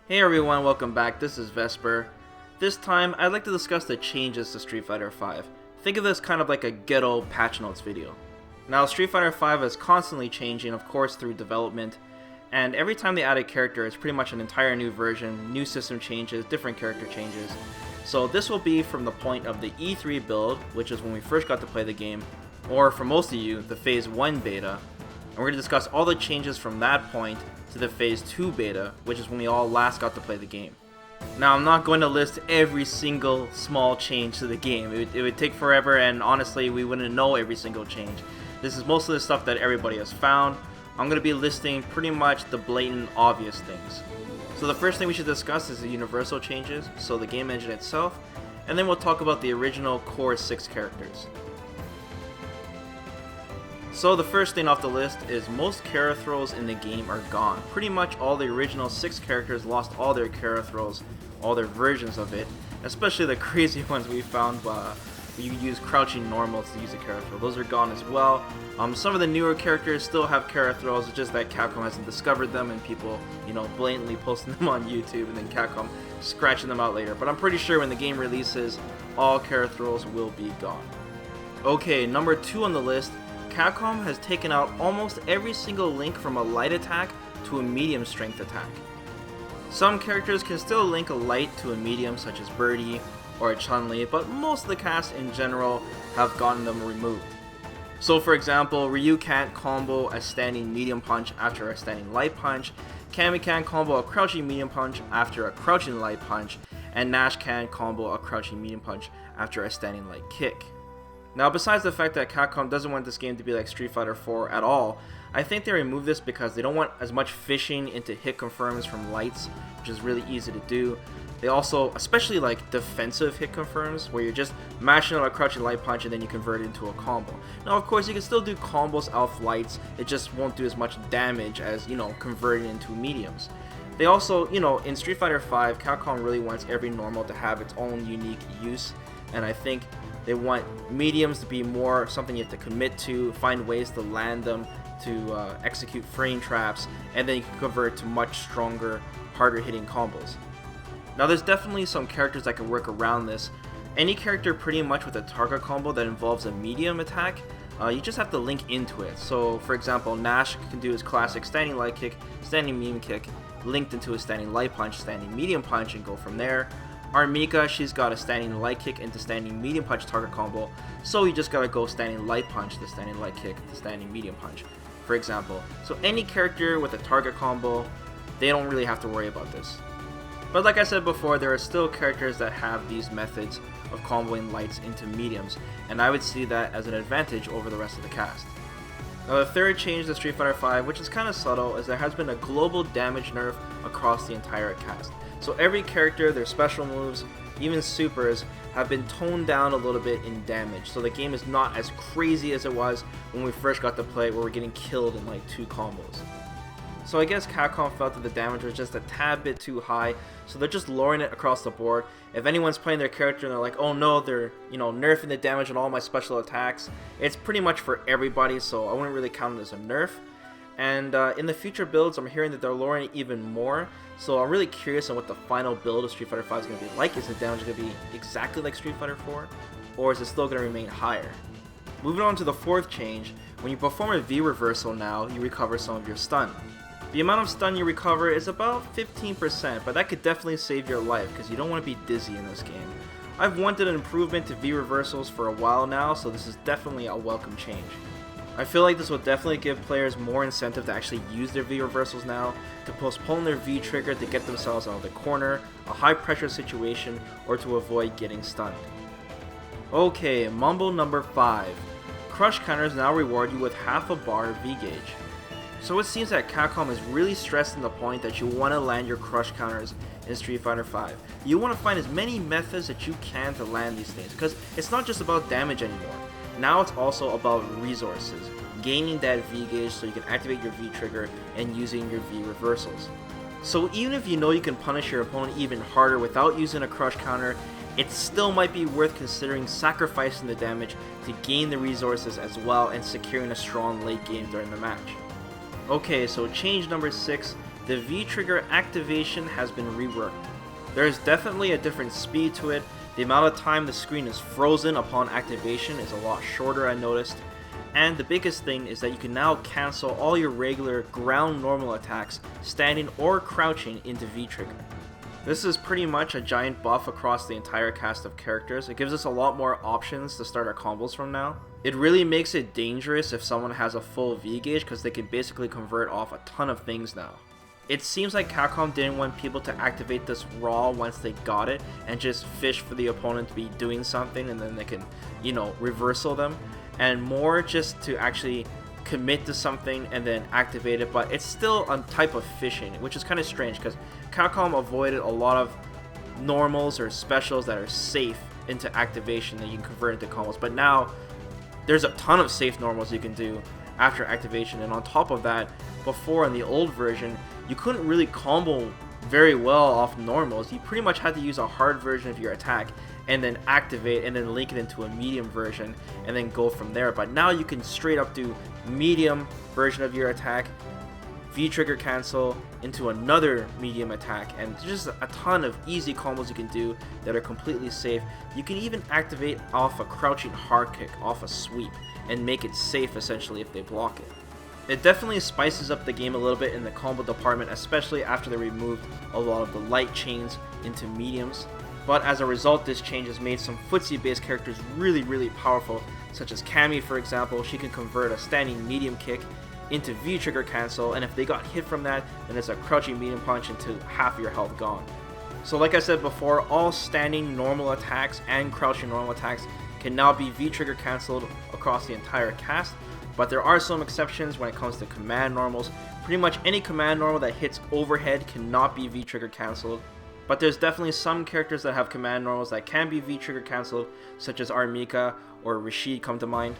Hey everyone, welcome back. This is Vesper. This time, I'd like to discuss the changes to Street Fighter V. Think of this kind of like a ghetto patch notes video. Now, Street Fighter V is constantly changing, of course, through development, and every time they add a character, it's pretty much an entire new version, new system changes, different character changes. So this will be from the point of the E3 build, which is when we first got to play the game, or for most of you, the Phase 1 beta, and we're going to discuss all the changes from that point to the Phase 2 beta, which is when we all last got to play the game. Now, I'm not going to list every single small change to the game. It would take forever, and honestly, we wouldn't know every single change. This is most of the stuff that everybody has found. I'm going to be listing pretty much the blatant, obvious things. So the first thing we should discuss is the universal changes, so the game engine itself, and then we'll talk about the original core 6 characters. So the first thing off the list is most Kara throws in the game are gone. Pretty much all the original 6 characters lost all their Kara throws, all their versions of it, especially the crazy ones we found where you use crouching normals to use a Kara throw. Those are gone as well. Some of the newer characters still have Kara throws, it's just that Capcom hasn't discovered them and people, blatantly posting them on YouTube and then Capcom scratching them out later. But I'm pretty sure when the game releases, all Kara throws will be gone. Okay, number 2 on the list, Capcom has taken out almost every single link from a light attack to a medium strength attack. Some characters can still link a light to a medium, such as Birdie or Chun-Li, but most of the cast in general have gotten them removed. So for example, Ryu can't combo a standing medium punch after a standing light punch, Cammy can't combo a crouching medium punch after a crouching light punch, and Nash can't combo a crouching medium punch after a standing light kick. Now, besides the fact that Capcom doesn't want this game to be like Street Fighter 4 at all, I think they removed this because they don't want as much fishing into hit confirms from lights, which is really easy to do. They also, especially like defensive hit confirms, where you're just mashing out a crouching light punch and then you convert it into a combo. Now, of course, you can still do combos off lights, it just won't do as much damage as, converting into mediums. They also, in Street Fighter 5, Capcom really wants every normal to have its own unique use, and I think they want mediums to be more something you have to commit to, find ways to land them, to execute frame traps, and then you can convert to much stronger, harder hitting combos. Now there's definitely some characters that can work around this. Any character pretty much with a target combo that involves a medium attack, you just have to link into it. So for example, Nash can do his classic standing light kick, standing medium kick, linked into a standing light punch, standing medium punch, and go from there. Armika, she's got a standing light kick into standing medium punch target combo, so you just gotta go standing light punch to standing light kick to standing medium punch, for example. So any character with a target combo, they don't really have to worry about this. But like I said before, there are still characters that have these methods of comboing lights into mediums, and I would see that as an advantage over the rest of the cast. Now the third change to Street Fighter V, which is kind of subtle, is there has been a global damage nerf across the entire cast. So every character, their special moves, even supers, have been toned down a little bit in damage. So the game is not as crazy as it was when we first got to play, where we're getting killed in like 2 combos. So I guess Capcom felt that the damage was just a tad bit too high, so they're just lowering it across the board. If anyone's playing their character and they're like, oh no, they're nerfing the damage on all my special attacks, it's pretty much for everybody, so I wouldn't really count it as a nerf. And in the future builds, I'm hearing that they're lowering it even more, so I'm really curious on what the final build of Street Fighter V is going to be like. Is the damage going to be exactly like Street Fighter 4, or is it still going to remain higher? Moving on to the fourth change, when you perform a V reversal now, you recover some of your stun. The amount of stun you recover is about 15%, but that could definitely save your life, because you don't want to be dizzy in this game. I've wanted an improvement to V reversals for a while now, so this is definitely a welcome change. I feel like this will definitely give players more incentive to actually use their V reversals now, to postpone their V trigger to get themselves out of the corner, a high pressure situation, or to avoid getting stunned. Okay, Mumble number 5. Crush counters now reward you with half a bar V gauge. So it seems that Capcom is really stressing the point that you want to land your crush counters in Street Fighter V. You want to find as many methods that you can to land these things, because it's not just about damage anymore. Now it's also about resources, gaining that V gauge so you can activate your V trigger and using your V reversals. So even if you know you can punish your opponent even harder without using a crush counter, it still might be worth considering sacrificing the damage to gain the resources as well and securing a strong late game during the match. Okay, so change number 6, the V-trigger activation has been reworked. There is definitely a different speed to it. The amount of time the screen is frozen upon activation is a lot shorter, I noticed. And the biggest thing is that you can now cancel all your regular ground normal attacks standing or crouching into V-trigger. This is pretty much a giant buff across the entire cast of characters. It gives us a lot more options to start our combos from now. It really makes it dangerous if someone has a full V gauge because they can basically convert off a ton of things now. It seems like Capcom didn't want people to activate this raw once they got it and just fish for the opponent to be doing something and then they can, reversal them, and more just to actually commit to something and then activate it. But it's still a type of fishing, which is kind of strange because Capcom avoided a lot of normals or specials that are safe into activation that you can convert into combos, but now there's a ton of safe normals you can do after activation. And on top of that, before in the old version, you couldn't really combo very well off normals. You pretty much had to use a hard version of your attack and then activate and then link it into a medium version and then go from there. But now you can straight up do medium version of your attack, V-trigger cancel into another medium attack, and just a ton of easy combos you can do that are completely safe. You can even activate off a crouching hard kick, off a sweep, and make it safe essentially if they block it. It definitely spices up the game a little bit in the combo department, especially after they removed a lot of the light chains into mediums. But as a result, this change has made some footsie based characters really powerful, such as Cammy for example. She can convert a standing medium kick into V-trigger cancel, and if they got hit from that, then it's a crouching medium punch into half your health gone. So like I said before, all standing normal attacks and crouching normal attacks can now be V-trigger cancelled across the entire cast, but there are some exceptions when it comes to command normals. Pretty much any command normal that hits overhead cannot be V-trigger cancelled, but there's definitely some characters that have command normals that can be V-trigger cancelled, such as Armika or Rashid come to mind.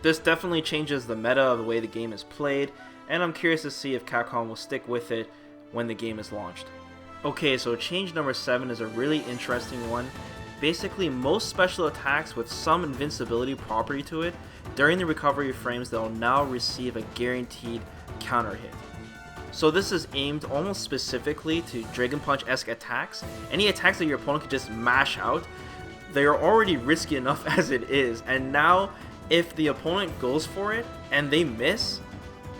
This definitely changes the meta of the way the game is played, and I'm curious to see if Capcom will stick with it when the game is launched. Okay, so change number 7 is a really interesting one. Basically, most special attacks with some invincibility property to it, during the recovery frames they'll now receive a guaranteed counter hit. So this is aimed almost specifically to Dragon Punch-esque attacks. Any attacks that your opponent could just mash out, they are already risky enough as it is, and now if the opponent goes for it and they miss,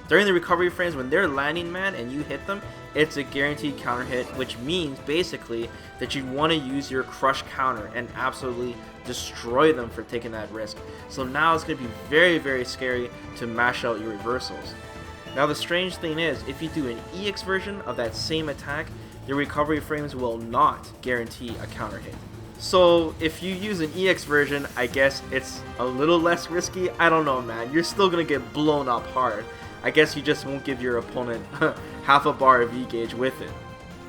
during the recovery frames when they're landing man and you hit them, it's a guaranteed counter hit, which means basically that you want to use your crush counter and absolutely destroy them for taking that risk. So now it's going to be very scary to mash out your reversals. Now the strange thing is, if you do an EX version of that same attack, the recovery frames will not guarantee a counter hit. So if you use an EX version, I guess it's a little less risky. I don't know, man. You're still going to get blown up hard. I guess you just won't give your opponent half a bar of V-gauge with it.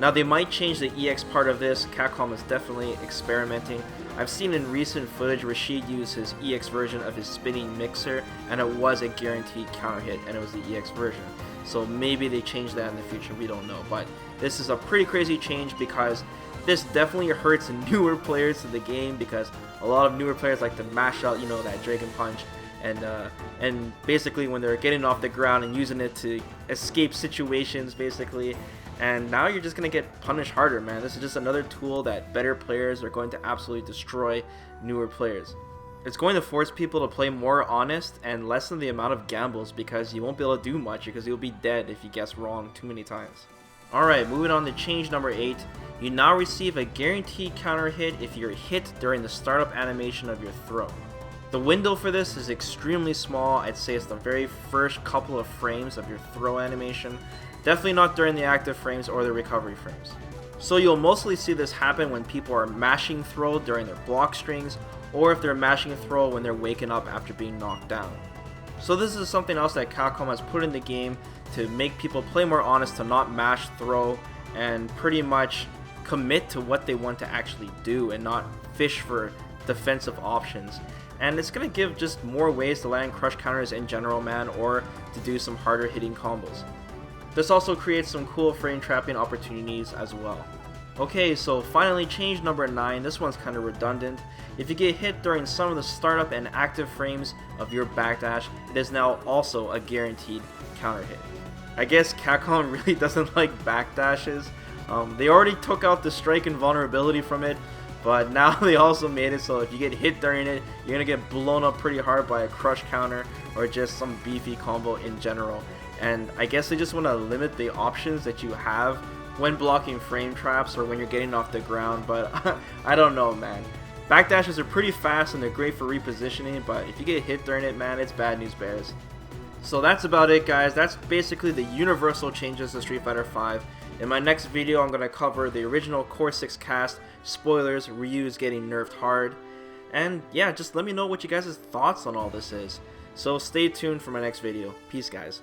Now they might change the EX part of this. Capcom is definitely experimenting. I've seen in recent footage Rashid use his EX version of his spinning mixer, and it was a guaranteed counter hit, and it was the EX version. So maybe they change that in the future, we don't know. But this is a pretty crazy change because this definitely hurts newer players to the game, because a lot of newer players like to mash out, that Dragon Punch, and basically when they're getting off the ground and using it to escape situations, basically. And now you're just going to get punished harder, man. This is just another tool that better players are going to absolutely destroy newer players. It's going to force people to play more honest and lessen the amount of gambles, because you won't be able to do much because you'll be dead if you guess wrong too many times. Alright, moving on to change number 8. You now receive a guaranteed counter hit if you're hit during the startup animation of your throw. The window for this is extremely small. I'd say it's the very first couple of frames of your throw animation. Definitely not during the active frames or the recovery frames. So you'll mostly see this happen when people are mashing throw during their block strings, or if they're mashing throw when they're waking up after being knocked down. So this is something else that Capcom has put in the game to make people play more honest, to not mash throw, and pretty much commit to what they want to actually do and not fish for defensive options. And it's going to give just more ways to land crush counters in general, man, or to do some harder hitting combos. This also creates some cool frame trapping opportunities as well. Okay, so finally change number 9. This one's kind of redundant. If you get hit during some of the startup and active frames of your backdash, it is now also a guaranteed counter hit. I guess Capcom really doesn't like backdashes. They already took out the strike invulnerability from it, but now they also made it so if you get hit during it, you're gonna get blown up pretty hard by a crush counter or just some beefy combo in general. And I guess they just want to limit the options that you have when blocking frame traps or when you're getting off the ground, but I don't know, man. Backdashes are pretty fast and they're great for repositioning, but if you get hit during it, man, it's bad news bears. So that's about it, guys. That's basically the universal changes to Street Fighter V. In my next video, I'm going to cover the original Core 6 cast, spoilers, Ryu's getting nerfed hard, and yeah, just let me know what you guys' thoughts on all this is. So stay tuned for my next video. Peace, guys.